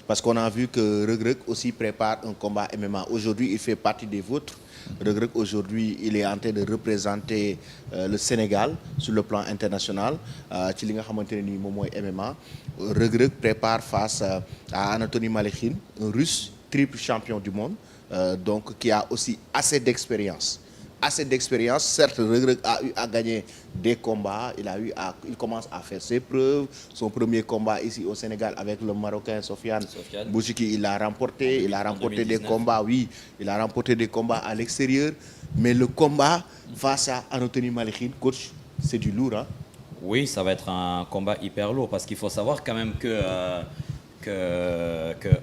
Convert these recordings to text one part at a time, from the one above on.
Parce qu'on a vu que Reug Reug aussi prépare un combat MMA. Aujourd'hui, il fait partie des vôtres. Reug Reug, aujourd'hui, il est en train de représenter le Sénégal sur le plan international. Ci li nga xamante ne nii moom mooy MMA. Reug Reug prépare face à Anthony Malekhin, un Russe triple champion du monde, donc qui a aussi assez d'expérience. Assez d'expérience, certes, Reug Reug a eu à gagner des combats, il commence à faire ses preuves. Son premier combat ici au Sénégal avec le Marocain Sofiane Bouziki, il a remporté des combats, oui, il a remporté des combats à l'extérieur, mais le combat face à Anthony Malekhin, coach, c'est du lourd, hein? Oui, ça va être un combat hyper lourd parce qu'il faut savoir quand même que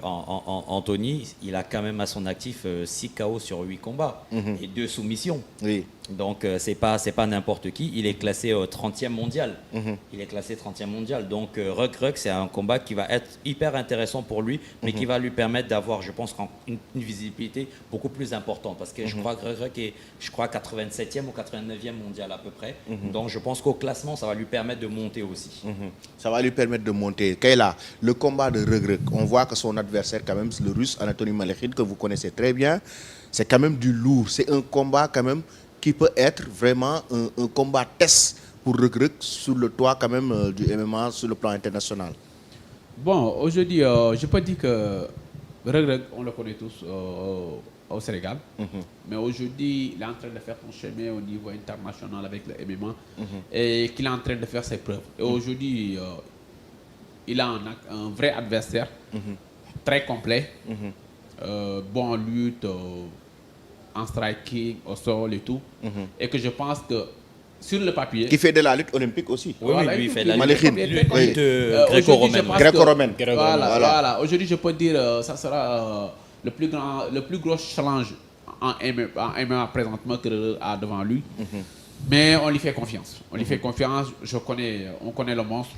Anthony, il a quand même à son actif 6 KO sur 8 combats et 2 soumissions. Oui. Donc c'est pas n'importe qui. Il est classé 30e mondial. Il est classé 30e mondial. Donc Reug Reug, c'est un combat qui va être hyper intéressant pour lui, mais qui va lui permettre d'avoir, je pense, une visibilité beaucoup plus importante. Parce que je crois que Reug Reug est, 87e ou 89e mondial à peu près. Donc je pense qu'au classement, ça va lui permettre de monter aussi. Ça va lui permettre de monter. Kayla, le combat de Reug Reug, on voit que son adversaire, quand même, c'est le Russe Anthony Malekhin, que vous connaissez très bien. C'est quand même du lourd. C'est un combat quand même qui peut être vraiment un combat test pour Reug Reug sur le toit quand même du MMA sur le plan international. Bon, aujourd'hui, je peux dire que Reug Reug, on le connaît tous au Sénégal. Mais aujourd'hui, il est en train de faire son chemin au niveau international avec le MMA et qu'il est en train de faire ses preuves. Et aujourd'hui, il a un vrai adversaire très complet, bon en lutte, en striking, au sol et tout. Et que je pense que sur le papier... Qui fait de la lutte olympique aussi. Oui, voilà, lui, il fait de la lutte gréco-romaine. Gréco-romaine. Voilà. Aujourd'hui, je peux dire ça sera le plus gros challenge en MMA présentement que Reug Reug a devant lui. Mais on lui fait confiance. On lui fait confiance. On connaît le monstre.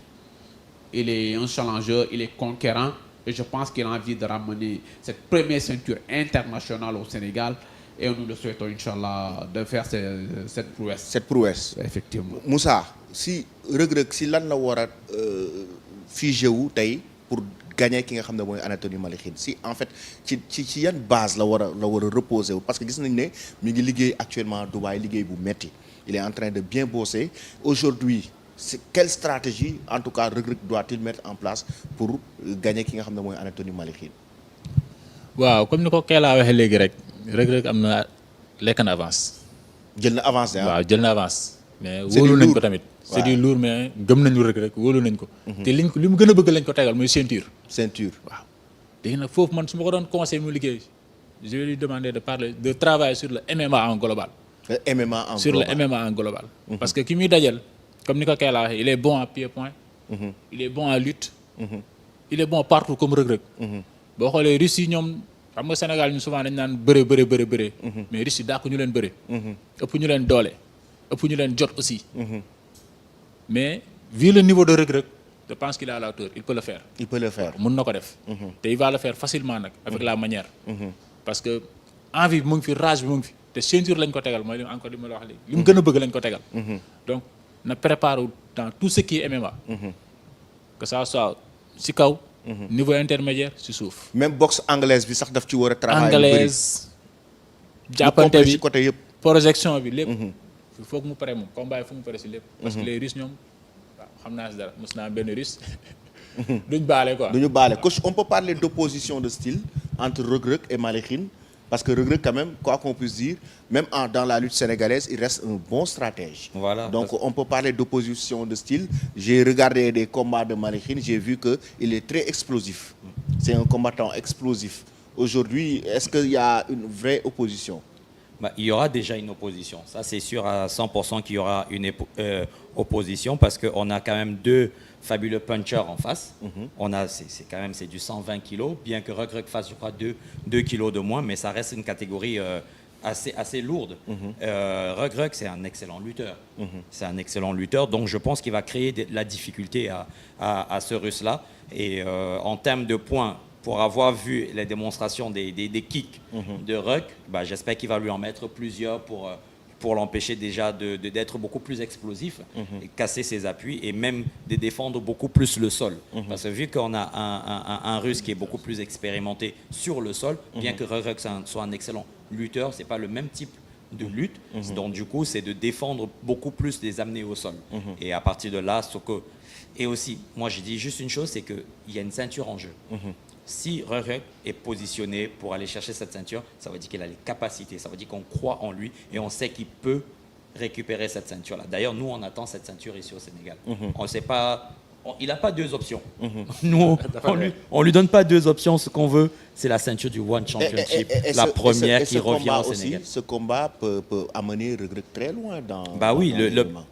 Il est un challenger, il est conquérant. Et je pense qu'il a envie de ramener cette première ceinture internationale au Sénégal. Et nous le souhaitons, Inch'Allah, de faire cette prouesse. Cette prouesse. Effectivement. Moussa, si Reug Reug, si lan la war a figé wu tey pour gagner ki nga xam ne mooy Anthony Malekhin, si en fait ci yan base la war a reposer wu, parce que gis nañ ne mi ngi liggéey actuellement Dubaï, liggéey bu metti. Il est en train de bien bosser. Aujourd'hui, quelle stratégie, en tout cas, Reug Reug doit-il mettre en place pour gagner ki nga xam ne mooy Anthony Malekhin? waaw comme ni ko Kella waxee léegi rek Reug Reug am na lekk na avance. jël na avance de waaw jël na avance. mais wóolu nañ ko tamit. c'est du lourd mais gëm nañu Reug Reug wóolu nañ ko. te li mu gën a bëgg lañ ko tegal mooy ceinture. waaw léegi nag foofu man su ma ko doon conseil mu liggéey je vais lui demander de travailler sur le MMA en global. Le MMA en global. Parce que ki muy dajal comme ni ko Kella waxee il est bon à pied-point. il est bon à lutte. il est bon partout comme Reug Reug. boo xoolee Russes yi ñoom xam nga Sénégal ñu souvent dañ naan bëre. mais Russes yi dàq ñu leen bëre. ëpp ñu leen doole ëpp ñu leen jot aussi. mais vu le niveau de Reug Reug je pense qu'il est à la hauteur il peut le faire. mën na ko def. te il va le faire facilement nag avec la manière. parce que envie bi mu ngi fi rage bi mu ngi fi te ceinture lañ ko tegal mooy encore li ma la wax léegi li mu gën a bëgg lañ ko tegal. donc na préparer dans tout ce qui est MMA. que ça soit si kaw. niveau intermédiaire si suuf. même boxe anglaise bi sax daf ci war a travailler. anglaise jàppante bi côté yëpp. projection bi lépp. il faut que mu pare moom combat yi fu mu pare si lépp. parce que les Russes ñoom waaw xam naa si dara mos naa benn Russe duñ baale quoi. duñu baale coach on peut parler d'opposition de style entre Reug Reug et Malekhin parce que Reug Reug quand même quoi qu'on puisse dire même dans la lutte sénégalaise il reste un bon stratège. Voilà, donc on peut parler d'opposition de style. J'ai regardé des combats de Malekhin, j'ai vu que il est très explosif. C'est un combattant explosif. Aujourd'hui, est-ce qu'il y a une vraie opposition? Il y aura déjà une opposition. Ça, c'est sûr à 100% qu'il y aura une opposition parce qu'on a quand même deux fabuleux punchers en face. C'est du 120 kilos, bien que Reug Reug fasse, je crois, 2 kilos de moins, mais ça reste une catégorie assez lourde. Reug Reug, c'est un excellent lutteur. C'est un excellent lutteur, donc je pense qu'il va créer de la difficulté à ce Russe-là. Et en termes de points, pour avoir vu les démonstrations des kicks de Reug, j'espère qu'il va lui en mettre plusieurs pour l'empêcher déjà d'être beaucoup plus explosif, et casser ses appuis et même de défendre beaucoup plus le sol. Parce que vu qu'on a un Russe qui est beaucoup plus expérimenté sur le sol, bien que Rug soit un excellent lutteur, c'est pas le même type de lutte. Donc du coup, c'est de défendre beaucoup plus, les amener au sol. Et à partir de là, et aussi, moi j'ai dit juste une chose, c'est qu'il y a une ceinture en jeu. Si Rug est positionné pour aller chercher cette ceinture, ça veut dire qu'il a les capacités, ça veut dire qu'on croit en lui et on sait qu'il peut récupérer cette ceinture-là. D'ailleurs, nous, on attend cette ceinture ici au Sénégal. On ne sait pas, il n'a pas deux options. Nous, on lui donne pas deux options. Ce qu'on veut, c'est la ceinture du One Championship, la première qui revient au Sénégal. Ce combat peut amener Rug très loin dans. Bah oui,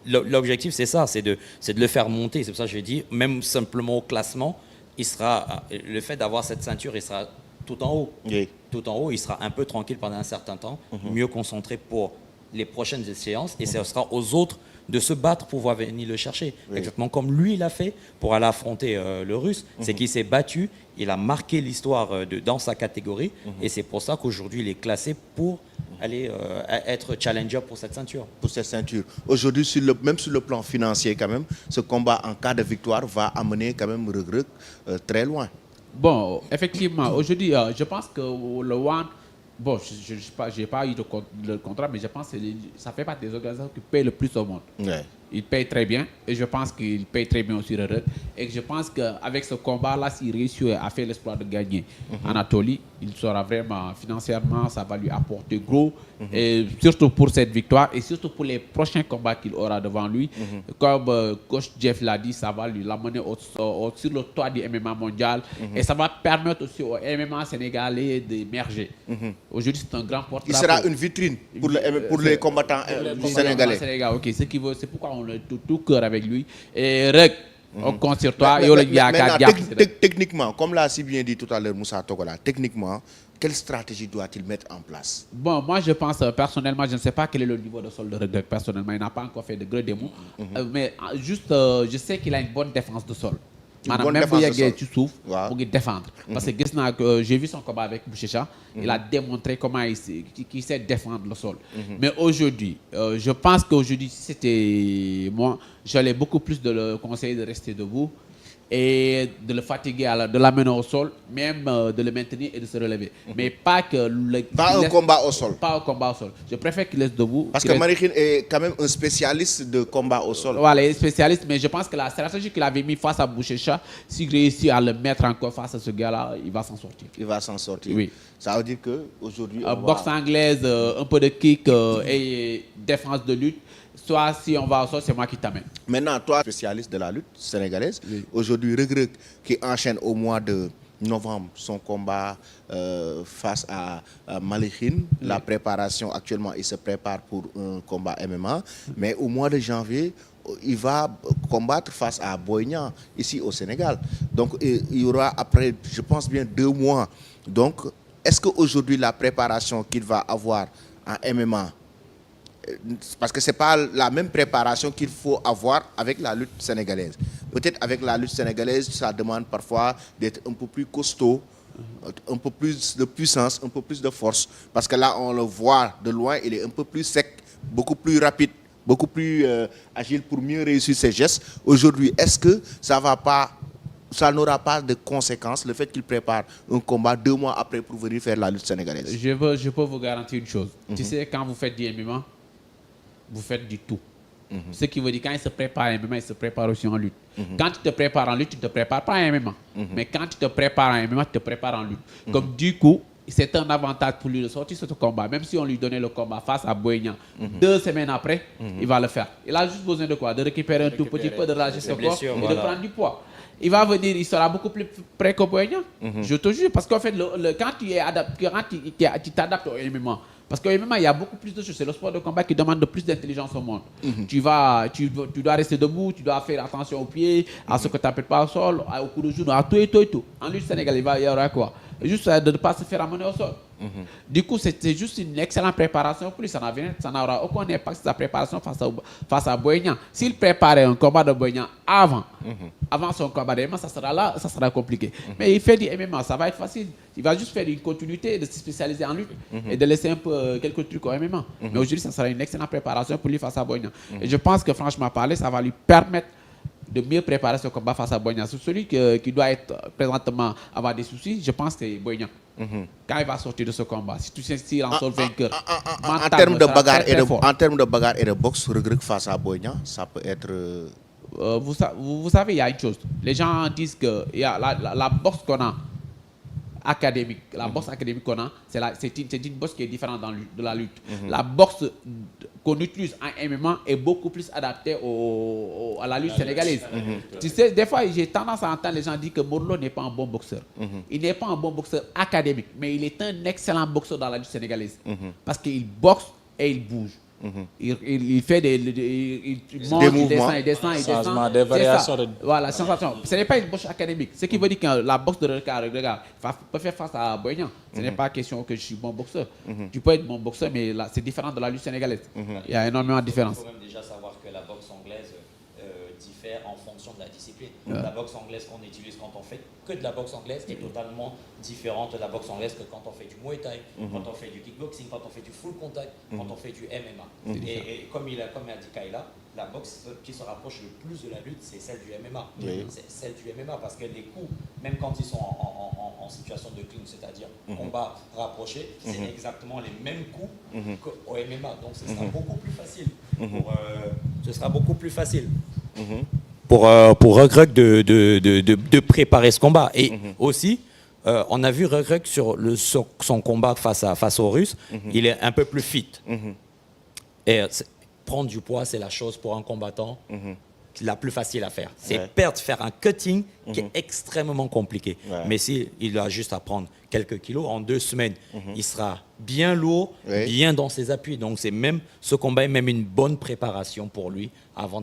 l'objectif c'est ça, c'est de le faire monter. C'est pour ça que je dis, même simplement au classement, il sera, le fait d'avoir cette ceinture, il sera tout en haut. Oui. Tout en haut, il sera un peu tranquille pendant un certain temps, mieux concentré pour les prochaines séances, et ce sera aux autres de se battre pour pouvoir venir le chercher. Oui. Exactement comme lui l'a fait pour aller affronter le Russe. C'est qu'il s'est battu, il a marqué l'histoire dans sa catégorie, et c'est pour ça qu'aujourd'hui il est classé pour aller être challenger pour cette ceinture. Pour cette ceinture. Aujourd'hui, même sur le plan financier quand même, ce combat en cas de victoire va amener quand même Rug très loin. Bon, effectivement, aujourd'hui, je pense que le One, bon, je n'ai pas eu le contrat, mais je pense que ça fait partie des organisations qui payent le plus au monde. Ouais. Il paye très bien, et je pense qu'il paye très bien aussi Rug. Et je pense qu'avec ce combat-là, s'il réussit à faire l'espoir de gagner Anatolie, il sera vraiment, financièrement, ça va lui apporter gros, et surtout pour cette victoire, et surtout pour les prochains combats qu'il aura devant lui. Comme coach Jeff l'a dit, ça va lui l'amener sur le toit du MMA mondial, et ça va permettre aussi au MMA sénégalais d'émerger. Aujourd'hui, c'est un grand porte-drapeau. Il sera une vitrine pour les combattants sénégalais. Ok, c'est pourquoi on est tout cœur avec lui. Et Rug, on compte sur toi. Techniquement, comme l'a si bien dit tout à l'heure Moussa Togola, techniquement, quelle stratégie doit-il mettre en place? Bon, moi je pense personnellement, je ne sais pas quel est le niveau de sol de Rug. Personnellement, il n'a pas encore fait de gros démos. Mais juste, je sais qu'il a une bonne défense de sol. Même si tu souffres, pour défendre. Parce que j'ai vu son combat avec Bouchecha, il a démontré comment il sait défendre le sol. Mais aujourd'hui, je pense qu'aujourd'hui, si c'était moi, j'allais beaucoup plus de le conseiller de rester debout et de le fatiguer, de l'amener au sol, même de le maintenir et de se relever. Mais pas que... Pas un combat au sol. Pas un combat au sol. Je préfère qu'il laisse debout. Parce que Marikhin est quand même un spécialiste de combat au sol. Voilà, il est spécialiste, mais je pense que la stratégie qu'il avait mis face à Bouchecha, s'il réussit à le mettre encore face à ce gars-là, il va s'en sortir. Il va s'en sortir. Oui. Ça veut dire qu'aujourd'hui... boxe anglaise, un peu de kick et défense de lutte. Soit si on va au sol, c'est moi qui t'amène. Maintenant, toi, spécialiste de la lutte sénégalaise, aujourd'hui, Rug qui enchaîne au mois de novembre son combat face à Marikhin. La préparation, actuellement, il se prépare pour un combat MMA. Mais au mois de janvier, il va combattre face à Boy Niang, ici au Sénégal. Donc, il y aura après, je pense bien, 2 mois. Donc, est-ce qu'aujourd'hui, la préparation qu'il va avoir en MMA, parce que ce n'est pas la même préparation qu'il faut avoir avec la lutte sénégalaise. Peut-être avec la lutte sénégalaise, ça demande parfois d'être un peu plus costaud, un peu plus de puissance, un peu plus de force. Parce que là, on le voit de loin, il est un peu plus sec, beaucoup plus rapide, beaucoup plus agile pour mieux réussir ses gestes. Aujourd'hui, est-ce que ça n'aura pas de conséquences, le fait qu'il prépare un combat 2 mois après pour venir faire la lutte sénégalaise? Je peux vous garantir une chose. Tu sais, quand vous faites du MMA, vous faites du tout. Ce qui veut dire quand il se prépare en MMA, il se prépare aussi en lutte. Quand tu te prépares en lutte, tu ne te prépares pas en MMA. Mais quand tu te prépares en MMA, tu te prépares en lutte. Comme du coup, c'est un avantage pour lui de sortir ce combat. Même si on lui donnait le combat face à Boy Niang, 2 semaines après, il va le faire. Il a juste besoin de quoi? De récupérer un tout petit peu, de relâcher son corps et de prendre du poids. Il va venir, il sera beaucoup plus près que Boy Niang. Je te jure, parce qu'en fait, quand tu t'adaptes au MMA, parce qu'au MMA, il y a beaucoup plus de choses. C'est le sport de combat qui demande de plus d'intelligence au monde. Tu dois rester debout, tu dois faire attention aux pieds, à ce que tu n'appelles pas au sol, au coup de genou, à tout et tout et tout. En lutte sénégalaise, il y aura quoi? juste de ne pas se faire amener au sol. Du coup, c'était juste une excellente préparation pour lui. Ça n'aura aucun impact sur sa préparation face à Boignan. S'il préparait un combat de Boignan avant son combat de MMA, ça sera compliqué. Mais il fait du MMA, ça va être facile. Il va juste faire une continuité, de se spécialiser en lutte et de laisser un peu quelques trucs au MMA. Mais aujourd'hui, ça sera une excellente préparation pour lui face à Boignan. Et je pense que franchement parler, ça va lui permettre de mieux préparer ce combat face à Boignan. C'est celui qui doit être présentement avoir des soucis, je pense que c'est Boignan. Quand il va sortir de ce combat, si tu sais s'il en sort vainqueur, en termes de bagarre et de boxe, Reug face à Boignan, ça peut être... vous savez, il y a une chose. Les gens disent que il y a la boxe qu'on a académique. La boxe académique qu'on a, c'est une boxe qui est différente de la lutte. La boxe qu'on utilise en MMA est beaucoup plus adaptée à la lutte sénégalaise. Tu sais, des fois, j'ai tendance à entendre les gens dire que Modou n'est pas un bon boxeur. Il n'est pas un bon boxeur académique, mais il est un excellent boxeur dans la lutte sénégalaise. Parce qu'il boxe et il bouge. Il fait il monte, il descend. Des variations. Voilà, sensation. Ce n'est pas une boxe académique. Ce qui veut dire que la boxe de regarde peut faire face à Boignan. Ce n'est pas question que je suis bon boxeur. Tu peux être bon boxeur, mais c'est différent de la lutte sénégalaise. Il y a énormément de différence. Il faut même déjà savoir que la boxe anglaise diffère en fonction de la discipline. La boxe anglaise qu'on utilise quand on fait que de la boxe anglaise est totalement différente de la boxe anglaise que quand on fait du Muay Thai, quand on fait du kickboxing, quand on fait du full contact, quand on fait du MMA. Et comme a dit Kayla, la boxe qui se rapproche le plus de la lutte, c'est celle du MMA. C'est celle du MMA parce que les coups, même quand ils sont en situation de clinch, c'est-à-dire combat rapproché, c'est exactement les mêmes coups qu'au MMA. Donc ce sera beaucoup plus facile. Ce sera beaucoup plus facile. Pour Reug de préparer ce combat. Et aussi, on a vu Reug sur son combat face aux Russes, il est un peu plus fit. Et prendre du poids, c'est la chose pour un combattant la plus facile à faire. C'est faire un cutting qui est extrêmement compliqué. Mais il a juste à prendre quelques kilos, en 2 semaines, il sera bien lourd, bien dans ses appuis. Donc ce combat est même une bonne préparation pour lui avant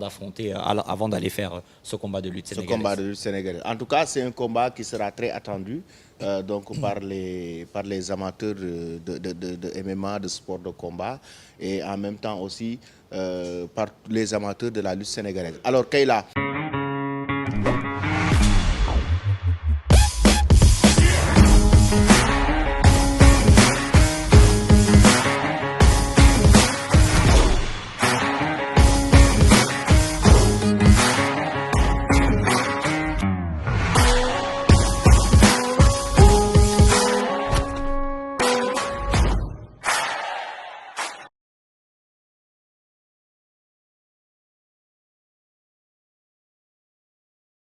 d'aller faire ce combat de lutte sénégalaise. En tout cas, c'est un combat qui sera très attendu donc par les amateurs de MMA, de sport de combat, et en même temps aussi par les amateurs de la lutte sénégalaise. Alors, Kayla.